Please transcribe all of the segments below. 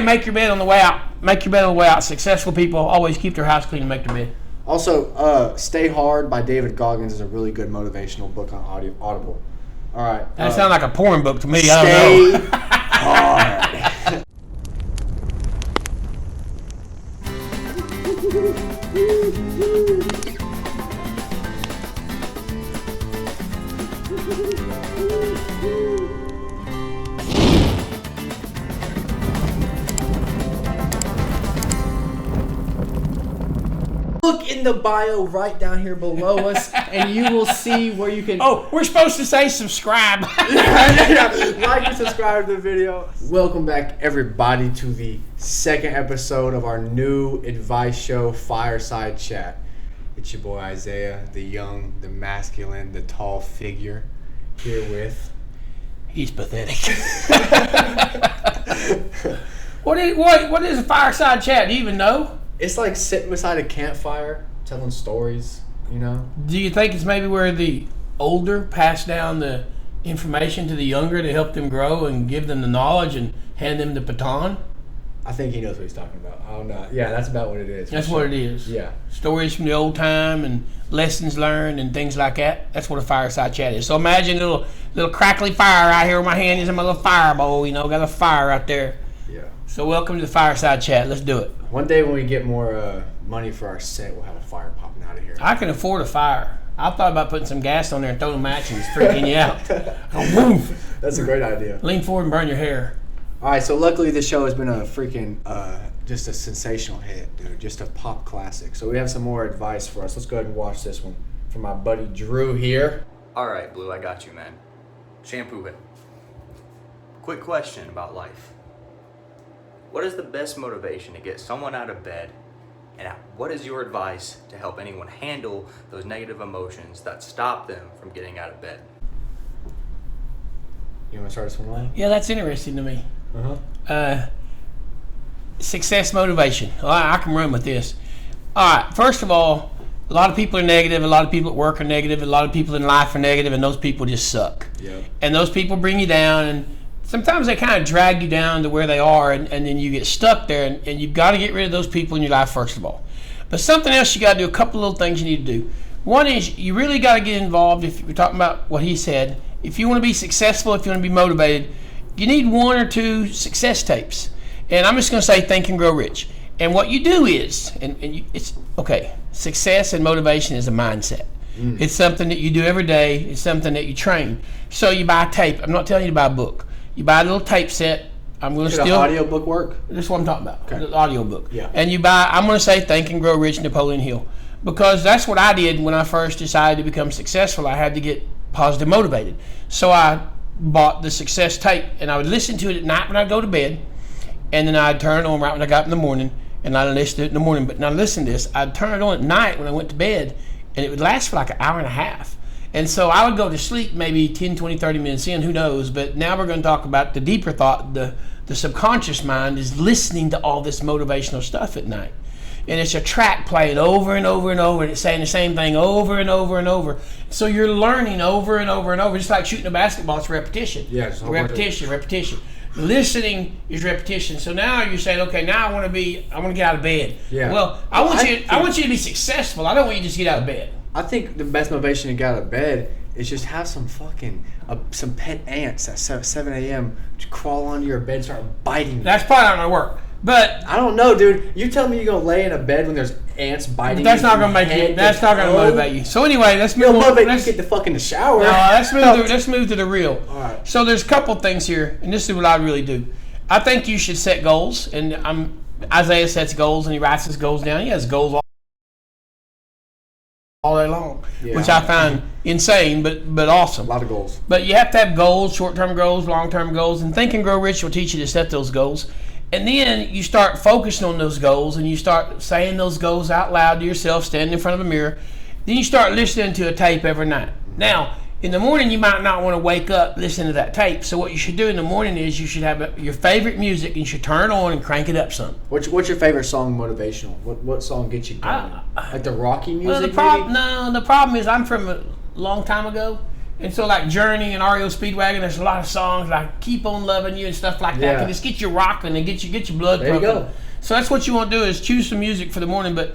Make your bed on the way out. Make your bed on the way out. Successful people always keep their house clean and make their bed. Also, Stay Hard by David Goggins is a really good motivational book on Audible. All right. That sounds like a porn book to me. I don't know. Hard. Look in the bio right down here below us, and you will see where you can. Oh, we're supposed to say subscribe. Like and subscribe to the video. Welcome back, everybody, to the second episode of our new advice show, Fireside Chat. It's your boy Isaiah, the young, the masculine, the tall figure, here with. He's pathetic. What is a fireside chat? Do you even know? It's like sitting beside a campfire, telling stories, you know? Do you think it's maybe where the older pass down the information to the younger to help them grow and give them the knowledge and hand them the baton? I think he knows what he's talking about. I don't know. Yeah, that's about what it is. That's what it is. Yeah. Stories from the old time and lessons learned and things like that. That's what a fireside chat is. So imagine a little crackly fire out here where my hand is in my little fireball, you know, got a fire out there. Yeah. So welcome to the fireside chat. Let's do it. One day when we get more money for our set, we'll have a fire popping out of here. I can afford a fire. I thought about putting some gas on there and throwing a match and just freaking you out. Woof. That's a great idea. Lean forward and burn your hair. All right, so luckily this show has been a freaking, just a sensational hit, dude. Just a pop classic. So we have some more advice for us. Let's go ahead and watch this one from my buddy Drew here. All right, Blue, I got you, man. Shampoo it. Quick question about life. What is the best motivation to get someone out of bed? And what is your advice to help anyone handle those negative emotions that stop them from getting out of bed? You want to start this one off? Yeah, that's interesting to me. Uh-huh. Success motivation. Well, I can run with this. All right, first of all, a lot of people are negative. A lot of people at work are negative. A lot of people in life are negative, and those people just suck. Yep. And those people bring you down, and sometimes they kind of drag you down to where they are, and then you get stuck there, and you've got to get rid of those people in your life first of all. But something else, you got to do a couple little things you need to do. One is you really got to get involved. If we're talking about what he said, if you want to be successful, if you want to be motivated, you need 1 or 2 success tapes. And I'm just going to say Think and Grow Rich. And what you do is, it's okay, success and motivation is a mindset. It's something that you do every day. It's something that you train. So you buy a tape. I'm not telling you to buy a book. You buy a little tape set. I'm going to Should an audio book work? This is what I'm talking about. Okay. The audio book. Yeah. And you buy, I'm going to say Think and Grow Rich, Napoleon Hill. Because that's what I did when I first decided to become successful. I had to get positive motivated. So I bought the success tape, and I would listen to it at night when I go to bed, and then I'd turn it on right when I got up in the morning, and I'd listen to it in the morning. But now listen to this. I'd turn it on at night when I went to bed, and it would last for like an hour and a half. And so I would go to sleep maybe 10, 20, 30 minutes in, who knows. But now we're going to talk about the deeper thought. The subconscious mind is listening to all this motivational stuff at night. And it's a track playing over and over and over, and it's saying the same thing over and over and over. So you're learning over and over and over, just like shooting a basketball. It's repetition. Yeah, it's repetition. Listening is repetition. So now you're saying, okay, now I want to get out of bed. Yeah. Well, I want you to be successful. I don't want you to just get out of bed. I think the best motivation to get out of bed is just have some fucking, some pet ants at 7 a.m. to crawl onto your bed and start biting you. That's probably not going to work. But I don't know, dude. You tell me you're going to lay in a bed when there's ants biting that's you. Not going to make you. That's not going to motivate you. So anyway, let's move on. Motivate you to get the fuck in the shower. No, let's move to the real. All right. So there's a couple things here, and this is what I really do. I think you should set goals, and Isaiah sets goals, and he writes his goals down. He has goals all day long, which I find insane, but awesome. A lot of goals. But you have to have goals, short-term goals, long-term goals, and Think and Grow Rich will teach you to set those goals. And then you start focusing on those goals, and you start saying those goals out loud to yourself, standing in front of a mirror. Then you start listening to a tape every night. Now, in the morning, you might not want to wake up listening to that tape. So what you should do in the morning is you should have your favorite music, and you should turn it on and crank it up some. What's your favorite song motivational? What song gets you going? Like the Rocky music, the problem is I'm from a long time ago, And so like Journey and REO Speedwagon, there's a lot of songs like Keep On Loving You and stuff like that. Yeah. Can just get you rocking and get your blood pumping. There you go. So that's what you want to do is choose some music for the morning. But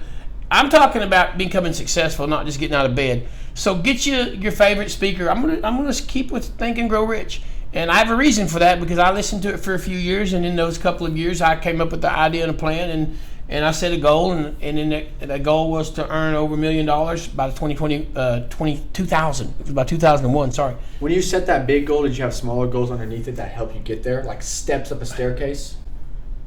I'm talking about becoming successful, not just getting out of bed. So get your favorite speaker. I'm gonna keep with Think and Grow Rich. And I have a reason for that because I listened to it for a few years, and in those couple of years I came up with the idea and a plan, and I set a goal, and then that goal was to earn over $1 million by the 2000. It was about 2001. Sorry. When you set that big goal, did you have smaller goals underneath it that help you get there, like steps up a staircase?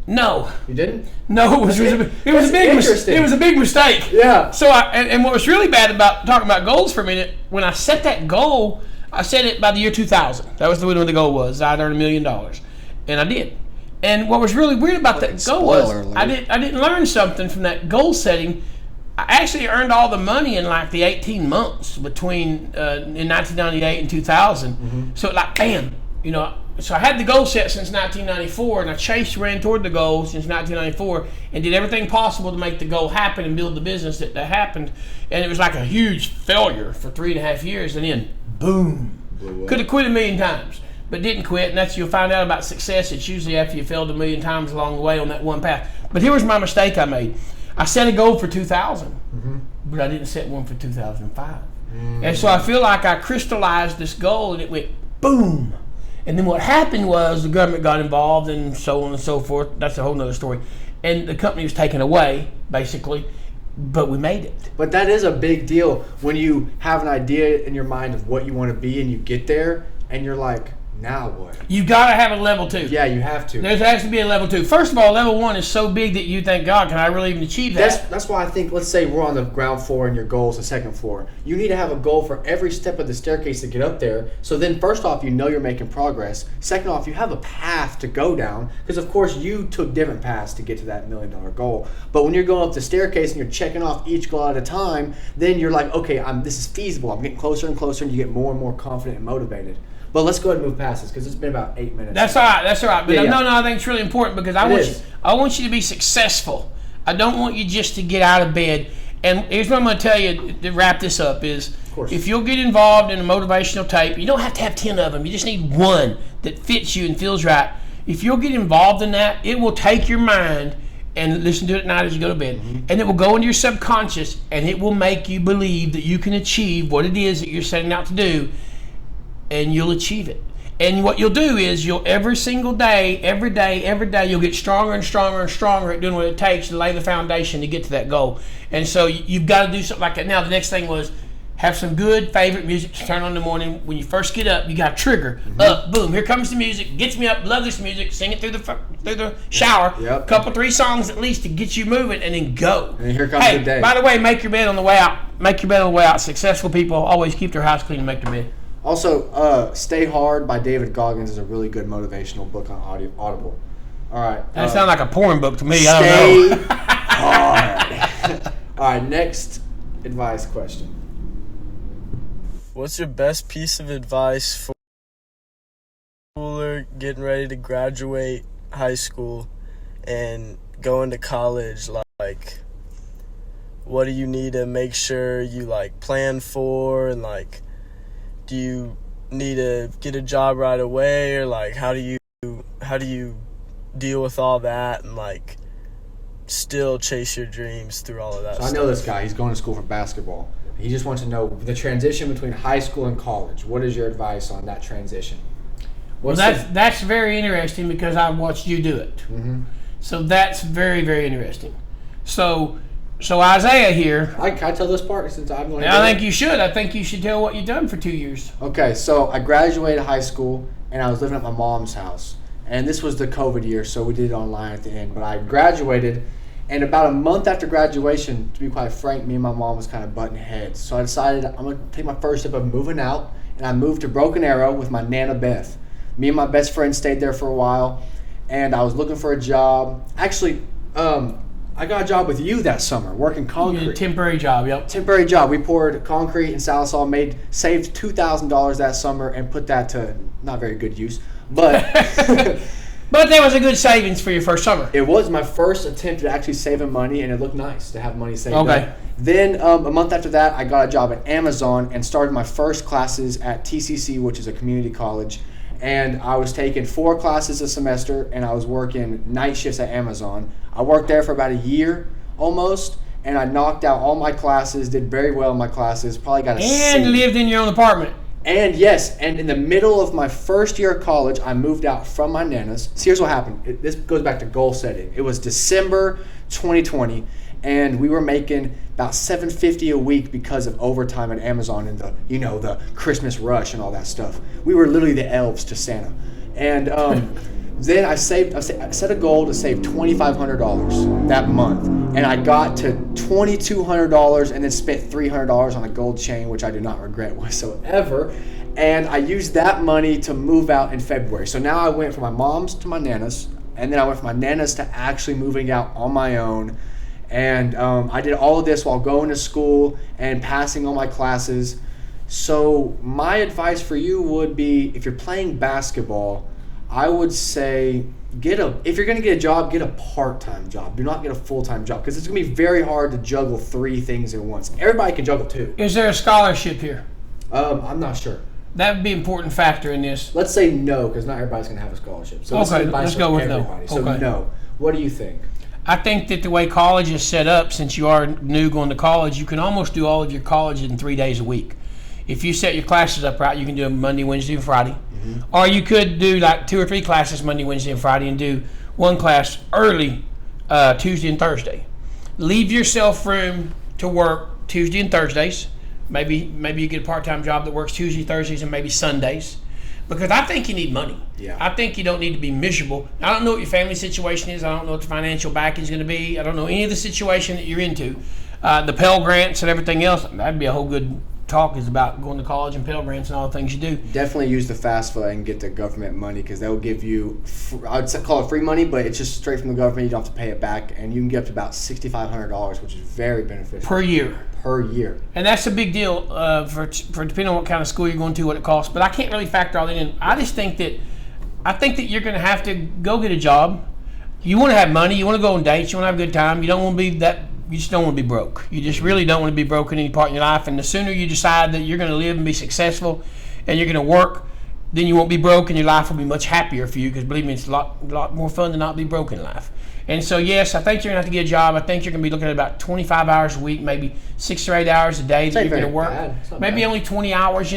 No. You didn't? No, it was a big mistake. Yeah. So and what was really bad about talking about goals for a minute, when I set that goal, I set it by the year 2000. That was when the goal was. I'd earn $1 million, and I did. And what was really weird about that goal was I didn't learn something from that goal setting. I actually earned all the money in like the 18 months between in 1998 and 2000. Mm-hmm. So like bam, So I had the goal set since 1994, and I ran toward the goal since 1994, and did everything possible to make the goal happen and build the business that happened. And it was like a huge failure for 3.5 years, and then boom, could have quit 1 million times, but didn't quit. And that's you'll find out about success. It's usually after you failed 1 million times along the way on that one path. But here was my mistake I made. I set a goal for 2000, but I didn't set one for 2005. And so I feel like I crystallized this goal, and it went boom. And then what happened was the government got involved and so on and so forth. That's a whole nother story. And the company was taken away, basically, but we made it. But that is a big deal when you have an idea in your mind of what you want to be and you get there and you're like, now what? You got to have a level 2. Yeah, you have to. There has to be a level 2. First of all, level 1 is so big that you think, God, can I really even achieve that? That's why I think, let's say we're on the ground floor and your goal is the second floor. You need to have a goal for every step of the staircase to get up there. So then first off, you know you're making progress. Second off, you have a path to go down because, of course, you took different paths to get to that $1 million goal. But when you're going up the staircase and you're checking off each goal at a time, then you're like, okay, this is feasible. I'm getting closer and closer, and you get more and more confident and motivated. But let's go ahead and move past this because it's been about 8 minutes. That's all right. But Yeah. no, I think it's really important because I want you to be successful. I don't want you just to get out of bed. And here's what I'm going to tell you to wrap this up is if you'll get involved in a motivational tape, you don't have to have 10 of them. You just need one that fits you and feels right. If you'll get involved in that, it will take your mind and listen to it at night as you go to bed. Mm-hmm. And it will go into your subconscious, and it will make you believe that you can achieve what it is that you're setting out to do. And you'll achieve it. And what you'll do is every single day, every day, you'll get stronger and stronger and stronger at doing what it takes to lay the foundation to get to that goal. And so you've got to do something like that. Now, the next thing was have some good favorite music to turn on in the morning. When you first get up, you got a trigger. Up, boom, here comes the music. Gets me up, love this music. Sing it through the shower. Yep. Couple, 3 songs at least to get you moving, and then go. And here comes the day. By the way, make your bed on the way out. Make your bed on the way out. Successful people always keep their house clean and make their bed. Also, Stay Hard by David Goggins is a really good motivational book on Audible. All right. That sounds like a porn book to me. Stay I don't know. hard. All right, next advice question. What's your best piece of advice for schooler getting ready to graduate high school and going to college? Like, what do you need to make sure you plan for, and do you need to get a job right away, or how do you deal with all that and still chase your dreams through all of that So stuff? I know this guy. He's going to school for basketball. He just wants to know the transition between high school and college. What is your advice on that transition? Well, that's very interesting because I watched you do it. Mm-hmm. So that's very, very interesting. So Isaiah here. Can I tell this part since I'm going to I think you should. I think you should tell what you've done for 2 years. Okay, so I graduated high school, and I was living at my mom's house. And this was the COVID year, so we did it online at the end. But I graduated, and about a month after graduation, to be quite frank, me and my mom was kind of butting heads. So I decided I'm going to take my first step of moving out, and I moved to Broken Arrow with my Nana Beth. Me and my best friend stayed there for a while, and I was looking for a job. Actually, I got a job with you that summer, working concrete. You did a temporary job, yep. Temporary job. We poured concrete in Salisal, saved $2,000 that summer, and put that to not very good use. But But that was a good savings for your first summer. It was my first attempt at actually saving money, and it looked nice to have money saved Okay. up. Then a month after that, I got a job at Amazon and started my first classes at TCC, which is a community college. And I was taking 4 classes a semester, and I was working night shifts at Amazon. I worked there for about a year almost, and I knocked out all my classes, did very well in my classes, probably got a And C. lived in your own apartment. And yes, and in the middle of my first year of college, I moved out from my nana's. So here's what happened. This goes back to goal setting. It was December 2020, and we were making about $750 a week because of overtime at Amazon and the Christmas rush and all that stuff. We were literally the elves to Santa. And then I set a goal to save $2,500 that month, and I got to $2,200 and then spent $300 on a gold chain, which I do not regret whatsoever. And I used that money to move out in February. So now I went from my mom's to my nana's, and then I went from my nana's to actually moving out on my own. And I did all of this while going to school and passing all my classes. So my advice for you would be, if you're playing basketball, I would say if you're going to get a job, get a part-time job. Do not get a full-time job, because it's going to be very hard to juggle 3 things at once. Everybody can juggle 2. Is there a scholarship here? I'm not sure. That would be an important factor in this. Let's say no, because not everybody's going to have a scholarship. So Okay, let's go with no. everybody. So Okay. no. What do you think? I think that the way college is set up, since you are new going to college, you can almost do all of your college in 3 days a week. If you set your classes up right, you can do them Monday, Wednesday, and Friday. Mm-hmm. Or you could do like 2 or 3 classes Monday, Wednesday, and Friday, and do 1 class early Tuesday and Thursday. Leave yourself room to work Tuesday and Thursdays. Maybe you get a part-time job that works Tuesday, Thursdays, and maybe Sundays. Because I think you need money. Yeah. I think you don't need to be miserable. I don't know what your family situation is. I don't know what the financial backing is going to be. I don't know any of the situation that you're into. The Pell Grants and everything else, that'd be a whole good talk, is about going to college and Pell Grants and all the things you do. Definitely use the FAFSA and get the government money, because they'll give you, I would call it free money, but it's just straight from the government. You don't have to pay it back, and you can get up to about $6,500, which is very beneficial. Per year. Per year. And that's a big deal for depending on what kind of school you're going to, what it costs. But I can't really factor all that in. I just think that you're going to have to go get a job. You want to have money. You want to go on dates. You want to have a good time. You don't want to be that. You just don't want to be broke. You just really don't want to be broke in any part in your life. And the sooner you decide that you're going to live and be successful, and you're going to work, then you won't be broke, and your life will be much happier for you. Because believe me, it's a lot more fun to not be broke in life. And so, yes, I think you're going to have to get a job. I think you're going to be looking at about 25 hours a week, maybe 6 or 8 hours a day that you're going to work. Maybe only 20 hours,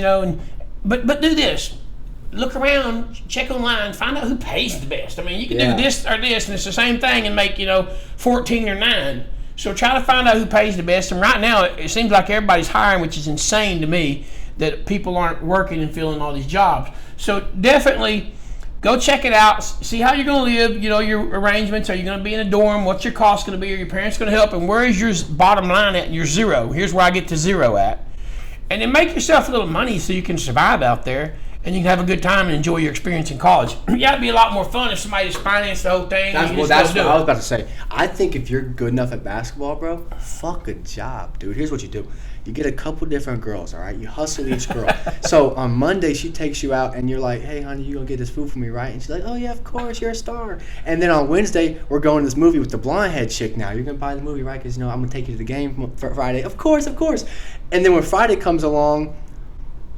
But do this. Look around, check online, find out who pays the best. I mean, you can do this or this, and it's the same thing, and make 14 or 9. So try to find out who pays the best. And right now, it seems like everybody's hiring, which is insane to me, that people aren't working and filling all these jobs. So definitely go check it out. See how you're going to live. Your arrangements. Are you going to be in a dorm? What's your cost going to be? Are your parents going to help? And where is your bottom line at? Your zero. Here's where I get to zero at. And then make yourself a little money so you can survive out there, and you can have a good time and enjoy your experience in college. Yeah, it'd be a lot more fun if somebody just financed the whole thing. That's what I was about to say. I think if you're good enough at basketball, bro, fuck a job, dude. Here's what you do. You get a couple different girls, all right? You hustle each girl. So on Monday, she takes you out, and you're like, hey, honey, you going to get this food for me, right? And she's like, oh, yeah, of course, you're a star. And then on Wednesday, we're going to this movie with the blonde head chick now. You're going to buy the movie, right? Because, I'm going to take you to the game for Friday. Of course. And then when Friday comes along,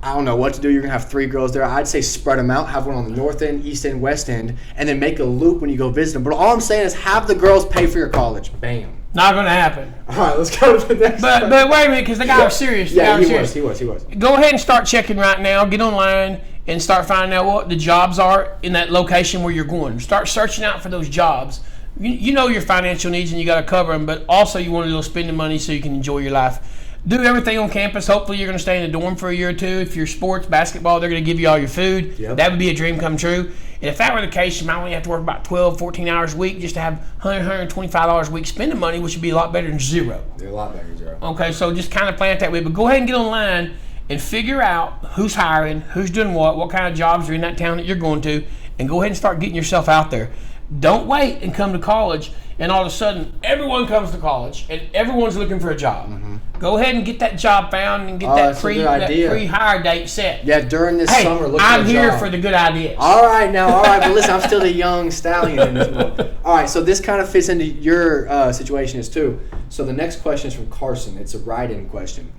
I don't know what to do. You're going to have 3 girls there. I'd say spread them out. Have one on the north end, east end, west end, and then make a loop when you go visit them. But all I'm saying is have the girls pay for your college. Bam. Not going to happen. All right, let's go to the next But wait a minute, because the guy was serious. He was. Go ahead and start checking right now. Get online and start finding out what the jobs are in that location where you're going. Start searching out for those jobs. You know your financial needs, and you got to cover them, but also you want a little spending money so you can enjoy your life. Do everything on campus. Hopefully you're going to stay in a dorm for a year or 2. If you're sports, basketball, they're going to give you all your food. Yep. That would be a dream come true. And if that were the case, you might only have to work about 12, 14 hours a week just to have $100, $125 a week spending money, which would be a lot better than zero. A lot better than zero. Okay, so just kind of plan it that way. But go ahead and get online and figure out who's hiring, who's doing what kind of jobs are in that town that you're going to, and go ahead and start getting yourself out there. Don't wait and come to college, and all of a sudden everyone comes to college and everyone's looking for a job. Mm-hmm. Go ahead and get that job found and get that's a good idea. that pre-hire date set. Yeah, during this Hey, summer, look I'm for a here job. for the good ideas. All right, but listen, I'm still the young stallion in this one. All right, so this kind of fits into your situation as too. So the next question is from Carson. It's a write-in question.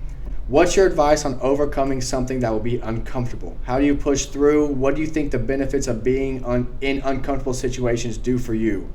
What's your advice on overcoming something that will be uncomfortable? How do you push through? What do you think the benefits of being in uncomfortable situations do for you?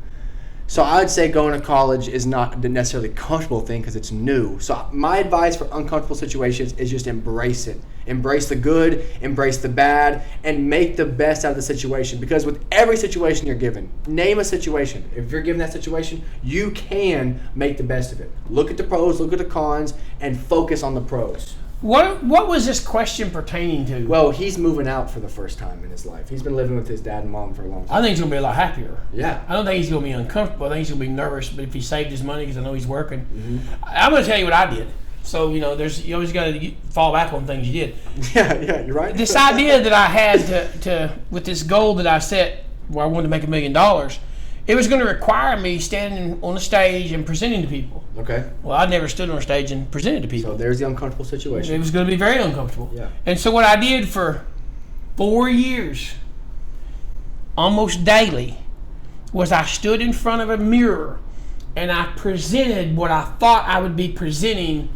So I would say going to college is not the necessarily comfortable thing because it's new. So my advice for uncomfortable situations is just embrace it. Embrace the good, embrace the bad, and make the best out of the situation. Because with every situation you're given, name a situation. If you're given that situation, you can make the best of it. Look at the pros, look at the cons, and focus on the pros. What was this question pertaining to? Well, he's moving out for the first time in his life. He's been living with his dad and mom for a long time. I think he's going to be a lot happier. Yeah. I don't think he's going to be uncomfortable. I think he's going to be nervous, but if he saved his money, because I know he's working. Mm-hmm. I'm going to tell you what I did. So, you always got to fall back on things you did. Yeah, you're right. This idea that I had to with this goal that I set where I wanted to make $1 million, it was going to require me standing on the stage and presenting to people. Okay. Well, I never stood on a stage and presented to people. So there's the uncomfortable situation. It was going to be very uncomfortable. Yeah. And so what I did for 4 years, almost daily, was I stood in front of a mirror and I presented what I thought I would be presenting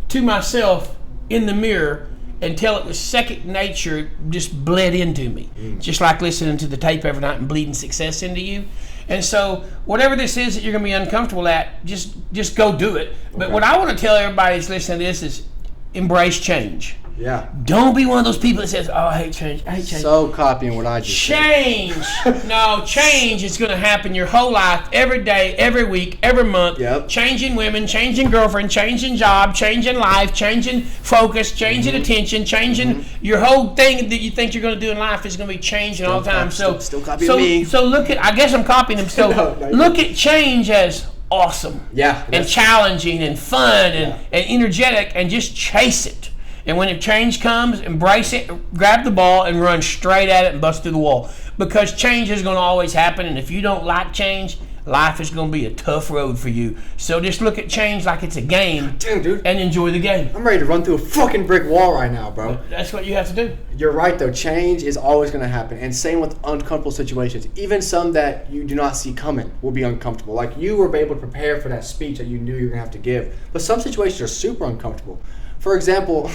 to myself in the mirror until it was second nature, just bled into me. Just like listening to the tape every night and bleeding success into you. And so whatever this is that you're going to be uncomfortable at, just go do it. But what I want to tell everybody that's listening to this is embrace change. Yeah. Don't be one of those people that says, "Oh, I hate change. I hate change." So copying what I just said. Change. No, change is going to happen your whole life, every day, every week, every month. Yep. Changing women, changing girlfriend, changing job, changing life, changing focus, changing attention, changing your whole thing that you think you're going to do in life is going to be changing all the time. Still copying me. So look at, I guess I'm copying him. So No, look at change as awesome. Yeah. And challenging and fun and energetic, and just chase it. And when a change comes, embrace it, grab the ball, and run straight at it and bust through the wall. Because change is going to always happen, and if you don't like change, life is going to be a tough road for you. So just look at change like it's a game. Damn, dude. And enjoy the game. I'm ready to run through a fucking brick wall right now, bro. That's what you have to do. You're right, though. Change is always going to happen. And same with uncomfortable situations. Even some that you do not see coming will be uncomfortable. Like you were able to prepare for that speech that you knew you were going to have to give. But some situations are super uncomfortable. For example,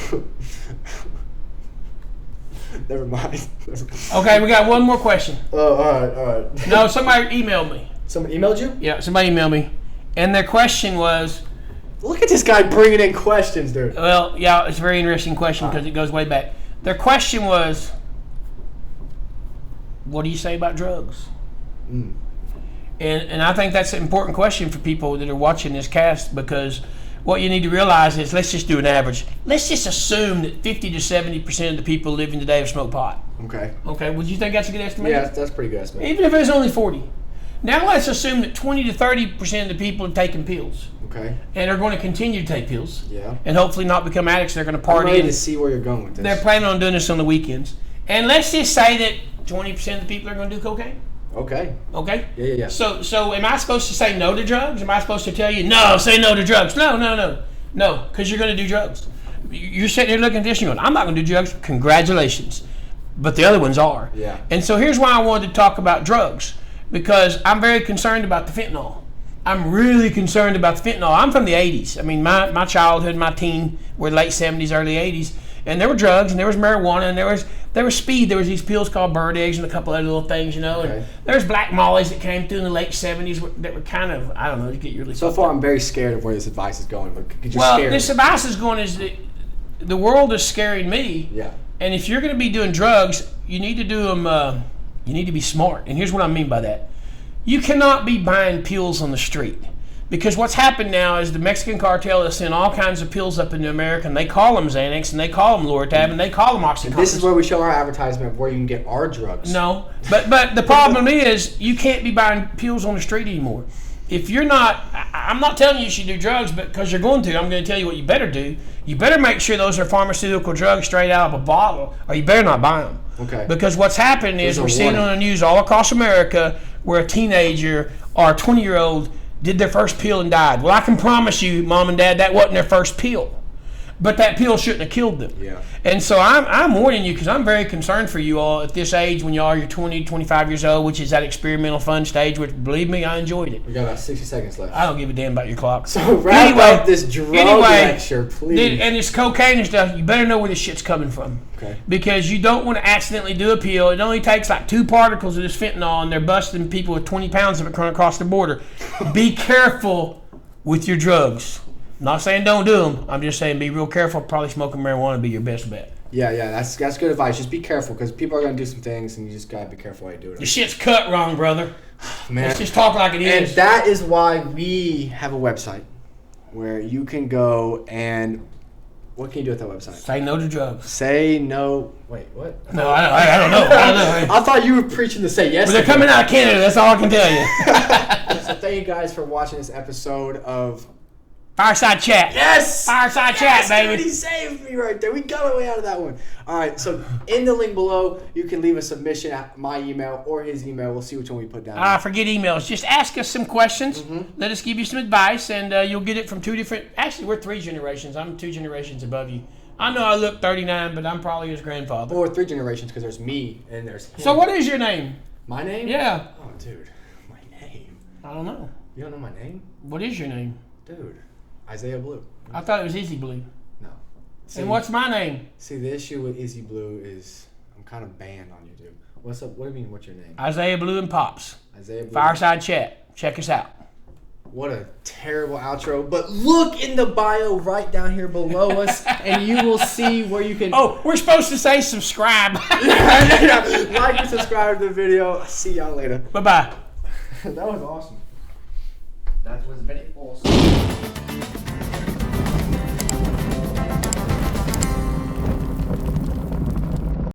never mind. Okay, we got one more question. Oh, all right. No, somebody emailed me. Somebody emailed you? Yeah, somebody emailed me. And their question was, Look at this guy bringing in questions, dude. well, yeah, it's a very interesting question because it goes way back. Their question was, what do you say about drugs? And I think that's an important question for people that are watching this cast, because what you need to realize is, let's just do an average. Let's just assume that 50 to 70% of the people living today have smoked pot. Okay. Okay, would you think that's a good estimate? Yeah, that's pretty good estimate. Even if it was only 40. Now let's assume that 20 to 30% of the people have taken pills Okay. and are going to continue to take pills. Yeah. And hopefully not become addicts. They're going to I'm party. ready And to see where you're going with this. they're planning on doing this on the weekends. And let's just say that 20% of the people are going to do cocaine. Okay. Okay? Yeah. So am I supposed to say no to drugs? Am I supposed to tell you, no, say no to drugs? No, because you're going to do drugs. You're sitting here looking at this and you're going, I'm not going to do drugs. Congratulations. But the other ones are. Yeah. And so here's why I wanted to talk about drugs, because I'm very concerned about the fentanyl. I'm really concerned about the fentanyl. I'm from the 80s. I mean, my childhood, my teen were late 70s, early 80s. And there were drugs, and there was marijuana, and there was speed. There was these pills called bird eggs and a couple other little things, you know. Okay. And there's black mollies that came through in the late 70s that were kind of, I don't know, to get you really So far, I'm very scared of where this advice is going. But you're well, scared. this advice is going is that the world is scaring me. Yeah. And if you're going to be doing drugs, you need to do them, you need to be smart. And here's what I mean by that. You cannot be buying pills on the street. Because what's happened now is the Mexican cartel has sent all kinds of pills up into America, and they call them Xanax, and they call them Loratab, and they call them Oxycontin. This is where we show our advertisement of where you can get our drugs. No, but the problem is you can't be buying pills on the street anymore. If you're not, I'm not telling you should do drugs, but because you're going to, I'm going to tell you what you better do. You better make sure those are pharmaceutical drugs straight out of a bottle, or you better not buy them. Okay. Because what's happened is we're seeing on the news all across America where a teenager or a 20-year-old did their first pill and died. Well, I can promise you, Mom and Dad, that wasn't their first pill. but that pill shouldn't have killed them. Yeah. And so I'm warning you because I'm very concerned for you all at this age when you're 20, 25 years old, which is that experimental fun stage, which, believe me, I enjoyed it. We got about 60 seconds left. I don't give a damn about your clock. So wrap up this drug lecture, please. And this cocaine and stuff, you better know where this shit's coming from. Okay. Because you don't want to accidentally do a pill. It only takes like 2 particles of this fentanyl, and they're busting people with 20 pounds of it coming across the border. Be careful with your drugs. I'm not saying don't do them. I'm just saying be real careful. Probably smoking marijuana would be your best bet. Yeah, that's good advice. Just be careful because people are going to do some things, and you just got to be careful how you do it. The shit's cut wrong, brother. Man. Let's just talk like it is. And that is why we have a website where you can go and... What can you do with that website? Say no to drugs. Say no... Wait, what? No, I don't know. I thought you were preaching to say yes. But they're coming out of Canada. That's all I can tell you. So thank you guys for watching this episode of... Fireside Chat. Yes! Fireside Chat, baby. Dude, he saved me right there. We got our way out of that one. All right, so in the link below, you can leave a submission at my email or his email. We'll see which one we put down. Forget emails. Just ask us some questions. Let us give you some advice, and you'll get it from 2 different... Actually, we're 3 generations. I'm 2 generations above you. I know I look 39, but I'm probably his grandfather. Or 3 generations, because there's me and there's him. So what is your name? My name? Yeah. Oh, dude. My name? I don't know. You don't know my name? What is your name? Dude. Isaiah Blue. I thought it was Easy Blue. No. See, And what's my name? See, the issue with Easy Blue is I'm kind of banned on YouTube. What's up? What do you mean, what's your name? Isaiah Blue and Pops. Isaiah Blue. Fireside Chat. Check us out. What a terrible outro. But look in the bio right down here below us, and you will see where you can... Oh, we're supposed to say subscribe. Like and subscribe to the video. See y'all later. Bye-bye. That was awesome. That was very awesome.